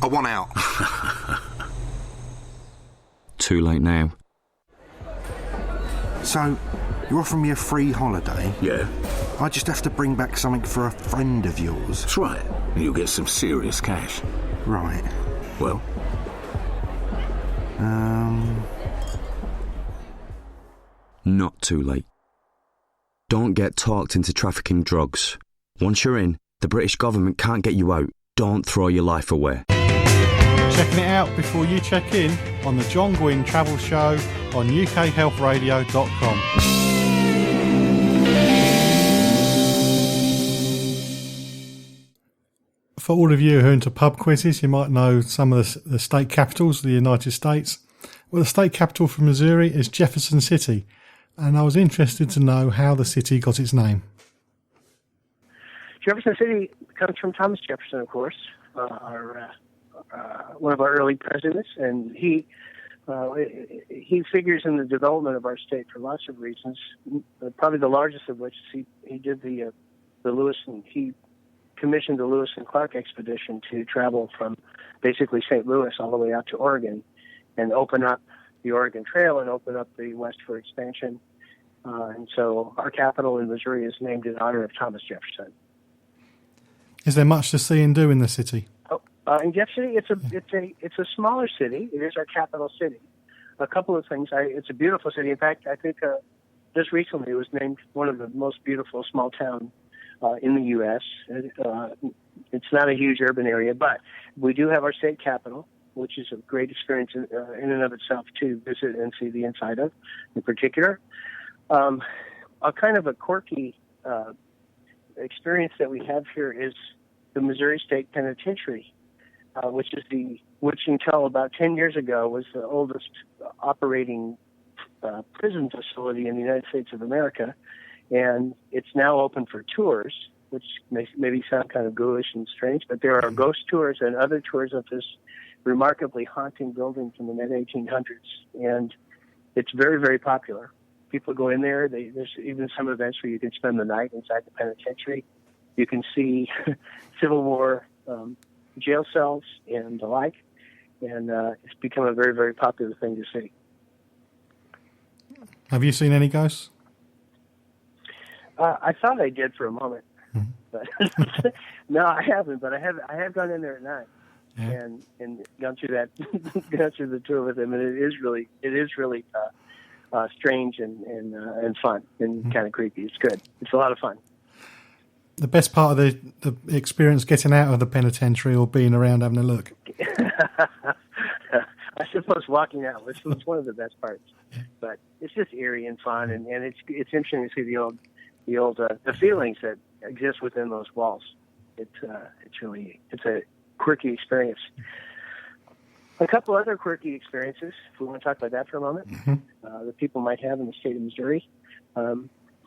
I want out. Too late now. So, you're offering me a free holiday? Yeah. I just have to bring back something for a friend of yours. That's right. And you'll get some serious cash. Right. Well? Not too late. Don't get talked into trafficking drugs. Once you're in, the British government can't get you out. Don't throw your life away. Checking it out before you check in on the John Guinn Travel Show on ukhealthradio.com. For all of you who are into pub quizzes, you might know some of the state capitals of the United States. Well, the state capital for Missouri is Jefferson City, and I was interested to know how the city got its name. Jefferson City comes from Thomas Jefferson, of course, one of our early presidents, and he figures in the development of our state for lots of reasons. Probably the largest of which is he did the Lewis and he commissioned the Lewis and Clark expedition to travel from basically St. Louis all the way out to Oregon and open up the Oregon Trail and open up the West for expansion. And so our capital in Missouri is named in honor of Thomas Jefferson. Is there much to see and do in the city? In Jeff City, it's a smaller city. It is our capital city. A couple of things. It's a beautiful city. In fact, I think just recently it was named one of the most beautiful small towns in the U.S. It's not a huge urban area, but we do have our state capital, which is a great experience in and of itself to visit and see the inside of, in particular. A kind of a quirky experience that we have here is the Missouri State Penitentiary, which until about 10 years ago was the oldest operating prison facility in the United States of America. And it's now open for tours, which may maybe sound kind of ghoulish and strange, but there are ghost tours and other tours of this remarkably haunting building from the mid-1800s. And it's very, very popular. People go in there. There's even some events where you can spend the night inside the penitentiary. You can see Civil War jail cells and the like. And it's become a very, very popular thing to see. Have you seen any ghosts? I thought I did for a moment, but no, I haven't. But I have gone in there at night and gone through the tour with him, and it is really strange and fun and kind of creepy. It's good. It's a lot of fun. The best part of the experience getting out of the penitentiary or being around having a look? I suppose walking out was one of the best parts, but it's just eerie and fun, and it's interesting to see the feelings that exist within those walls. It's a quirky experience. A couple other quirky experiences, if we want to talk about that for a moment, that people might have in the state of Missouri.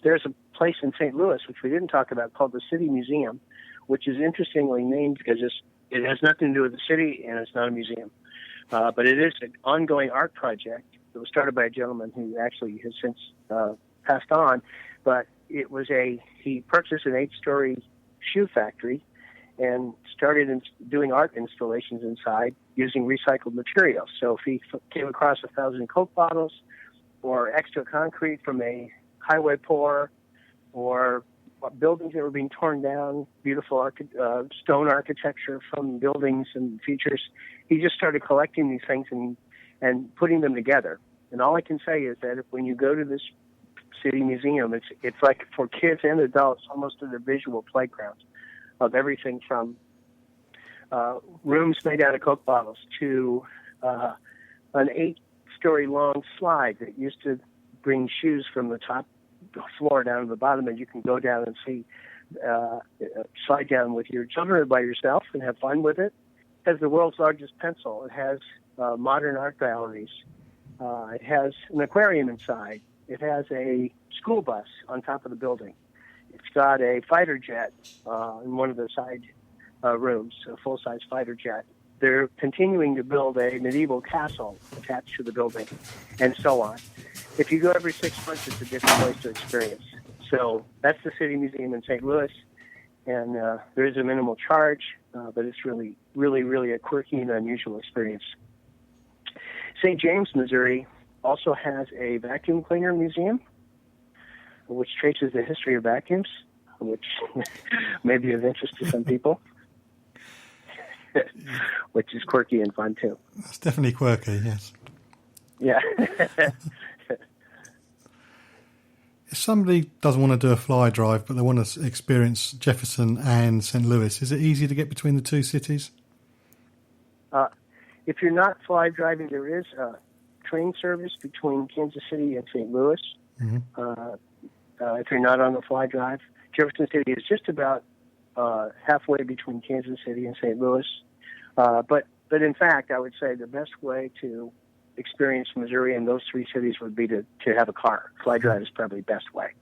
There's a place in St. Louis, which we didn't talk about, called the City Museum, which is interestingly named because it has nothing to do with the city and it's not a museum. But it is an ongoing art project that was started by a gentleman who actually has since passed on. But he purchased an 8-story shoe factory and started doing art installations inside using recycled materials. So if he came across 1,000 Coke bottles or extra concrete from a highway pour or buildings that were being torn down, beautiful stone architecture from buildings and features, he just started collecting these things and putting them together. And all I can say is that when you go to this city museum, it's like for kids and adults, almost a visual playground of everything from rooms made out of Coke bottles to an 8-story long slide that used to bring shoes from the top floor down to the bottom, and you can go down and see slide down with your children or by yourself and have fun with it. It has the world's largest pencil. It has modern art galleries. It has an aquarium inside. It has a school bus on top of the building. It's got a fighter jet in one of the side rooms, a full-size fighter jet. They're continuing to build a medieval castle attached to the building, and so on. If you go every 6 months, it's a different place to experience. So that's the City Museum in St. Louis, and there is a minimal charge, but it's really really, really a quirky and unusual experience. St. James, Missouri also has a vacuum cleaner museum, which traces the history of vacuums, which may be of interest to some people, which is quirky and fun too. That's definitely quirky, yes. Yeah. If somebody doesn't want to do a fly drive, but they want to experience Jefferson and St. Louis, is it easy to get between the two cities? If you're not fly driving, there is a train service between Kansas City and St. Louis. Mm-hmm. If you're not on the fly drive, Jefferson City is just about halfway between Kansas City and St. Louis. But in fact, I would say the best way to experience Missouri in those three cities would be to have a car. Fly drive is probably the best way.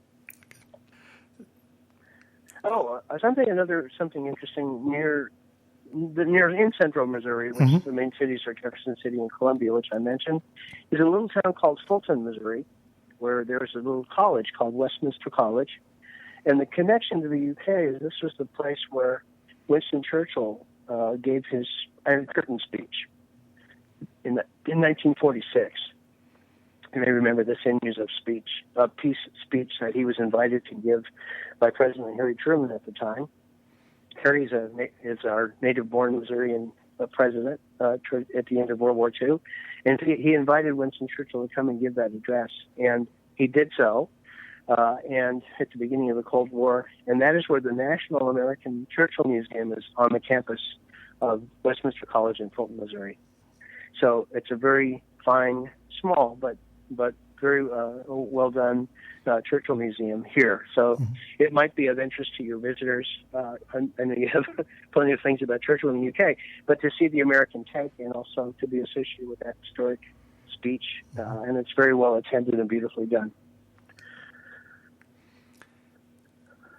Something interesting near in central Missouri, which the main cities are Jefferson City and Columbia, which I mentioned, is a little town called Fulton, Missouri, where there's a little college called Westminster College. And the connection to the UK is this was the place where Winston Churchill gave his Iron Curtain speech in 1946. You may remember the sinews of peace speech that he was invited to give by President Harry Truman at the time. Harry is our native-born Missourian president at the end of World War II, and he invited Winston Churchill to come and give that address, and he did so. And at the beginning of the Cold War, and that is where the National American Churchill Museum is on the campus of Westminster College in Fulton, Missouri. So it's a very fine, small, but very well done Churchill Museum here. So it might be of interest to your visitors. I know you have plenty of things about Churchill in the UK, but to see the American take and also to be associated with that historic speech, and it's very well attended and beautifully done.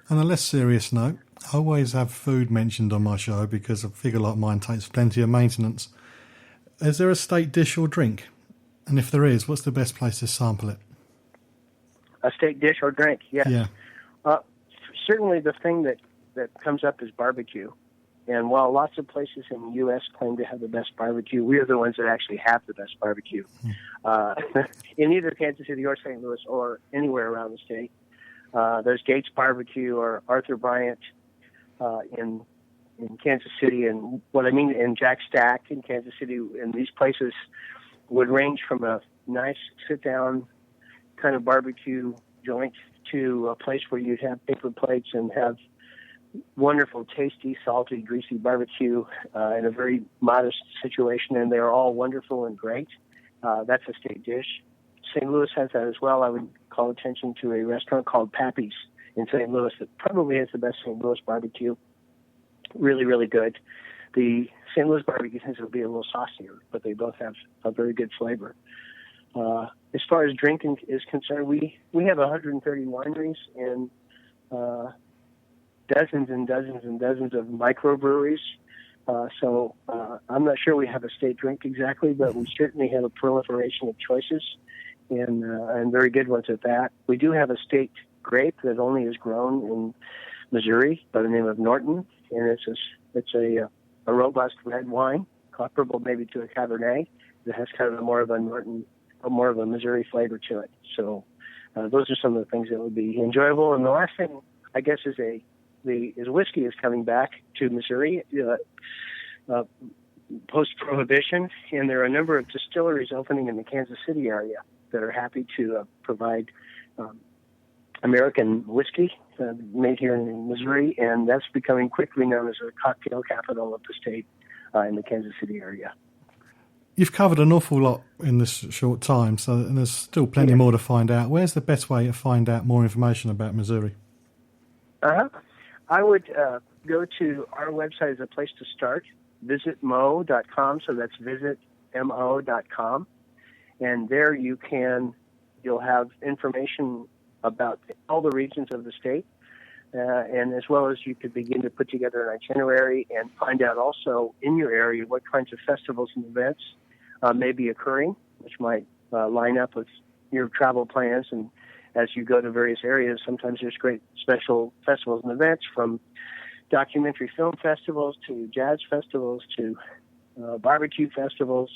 On a less serious note, I always have food mentioned on my show because a figure like mine takes plenty of maintenance. Is there a state dish or drink? And if there is, what's the best place to sample it? A state dish or drink, yes. Yeah. Certainly the thing that comes up is barbecue. And while lots of places in the U.S. claim to have the best barbecue, we are the ones that actually have the best barbecue. In either Kansas City or St. Louis or anywhere around the state. There's Gates Barbecue or Arthur Bryant in Kansas City, and what I mean in Jack Stack in Kansas City, and these places would range from a nice sit-down kind of barbecue joint to a place where you'd have paper plates and have wonderful, tasty, salty, greasy barbecue in a very modest situation, and they're all wonderful and great. That's a state dish. St. Louis has that as well. I would call attention to a restaurant called Pappy's in St. Louis that probably has the best St. Louis barbecue. Really, really good. The St. Louis barbecue tends to be a little saucier, but they both have a very good flavor. As far as drinking is concerned, we have 130 wineries and dozens and dozens and dozens of microbreweries. So I'm not sure we have a state drink exactly, but we certainly have a proliferation of choices and very good ones at that. We do have a state grape that only is grown in Missouri by the name of Norton, and it's a robust red wine, comparable maybe to a Cabernet, that has kind of more of a Missouri flavor to it. So those are some of the things that would be enjoyable. And the last thing, I guess, is whiskey is coming back to Missouri post-Prohibition, and there are a number of distilleries opening in the Kansas City area that are happy to provide American whiskey made here in Missouri, and that's becoming quickly known as a cocktail capital of the state in the Kansas City area. You've covered an awful lot in this short time, and there's still plenty more to find out. Where's the best way to find out more information about Missouri? I would go to our website as a place to start, visitmo.com, so that's visitmo.com. And there you'll have information about all the regions of the state, and as well as you could begin to put together an itinerary and find out also in your area what kinds of festivals and events may be occurring, which might line up with your travel plans. And as you go to various areas, sometimes there's great special festivals and events from documentary film festivals to jazz festivals to barbecue festivals.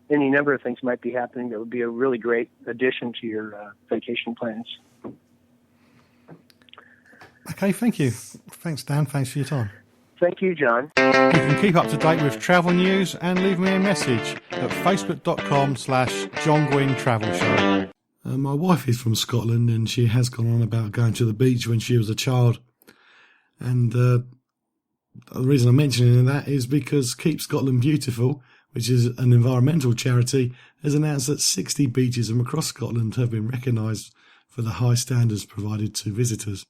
Any number of things might be happening that would be a really great addition to your vacation plans. Okay, thank you. Thanks, Dan. Thanks for your time. Thank you, John. You can keep up to date with travel news and leave me a message at facebook.com/John Guinn Travel Show. My wife is from Scotland and she has gone on about going to the beach when she was a child. And the reason I'm mentioning that is because Keep Scotland Beautiful, which is an environmental charity, has announced that 60 beaches from across Scotland have been recognised for the high standards provided to visitors.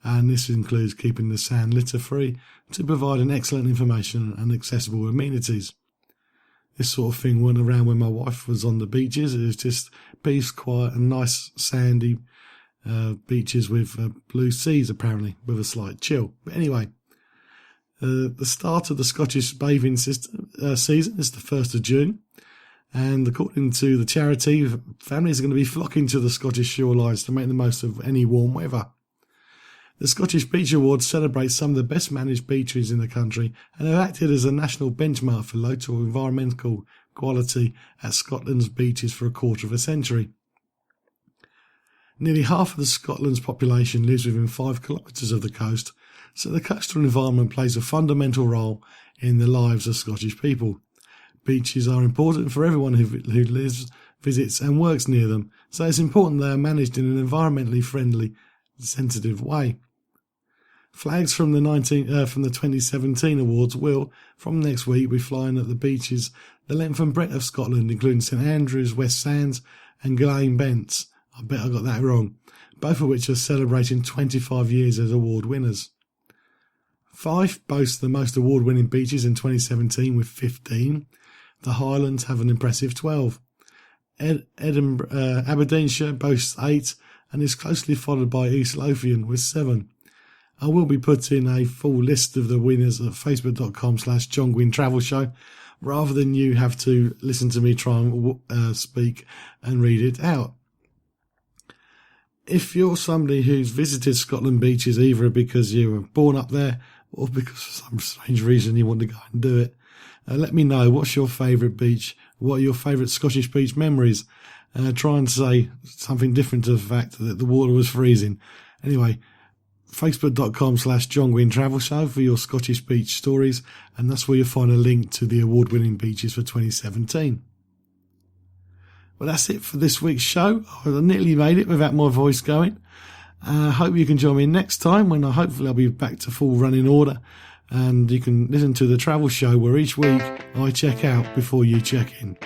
And this includes keeping the sand litter free to provide an excellent information and accessible amenities. This sort of thing went around when my wife was on the beaches. It was just peace, quiet and nice sandy beaches with blue seas, apparently, with a slight chill. But anyway, the start of the Scottish bathing season is the 1st of June. And according to the charity, families are going to be flocking to the Scottish shorelines to make the most of any warm weather. The Scottish Beach Awards celebrate some of the best managed beaches in the country and have acted as a national benchmark for local environmental quality at Scotland's beaches for a quarter of a century. Nearly half of Scotland's population lives within 5 kilometres of the coast, so the coastal environment plays a fundamental role in the lives of Scottish people. Beaches are important for everyone who lives, visits and works near them, so it's important they are managed in an environmentally friendly, sensitive way. Flags from the 2017 awards will, from next week, be flying at the beaches the length and breadth of Scotland, including St Andrews, West Sands and Guinn Bents. I bet I got that wrong. Both of which are celebrating 25 years as award winners. Fife boasts the most award-winning beaches in 2017 with 15. The Highlands have an impressive 12. Aberdeenshire boasts 8 and is closely followed by East Lothian with 7. I will be putting a full list of the winners at facebook.com/John Guinn Travel Show, rather than you have to listen to me try and speak and read it out. If you're somebody who's visited Scotland beaches either because you were born up there or because for some strange reason you want to go and do it, let me know what's your favourite beach, what are your favourite Scottish beach memories. Try and say something different to the fact that the water was freezing. Anyway, facebook.com/John Guinn Travel Show for your Scottish beach stories, and that's where you'll find a link to the award-winning beaches for 2017. Well, that's it for this week's show. I nearly made it without my voice going. Hope you can join me next time when hopefully I'll be back to full running order, and you can listen to the travel show where each week I check out before you check in.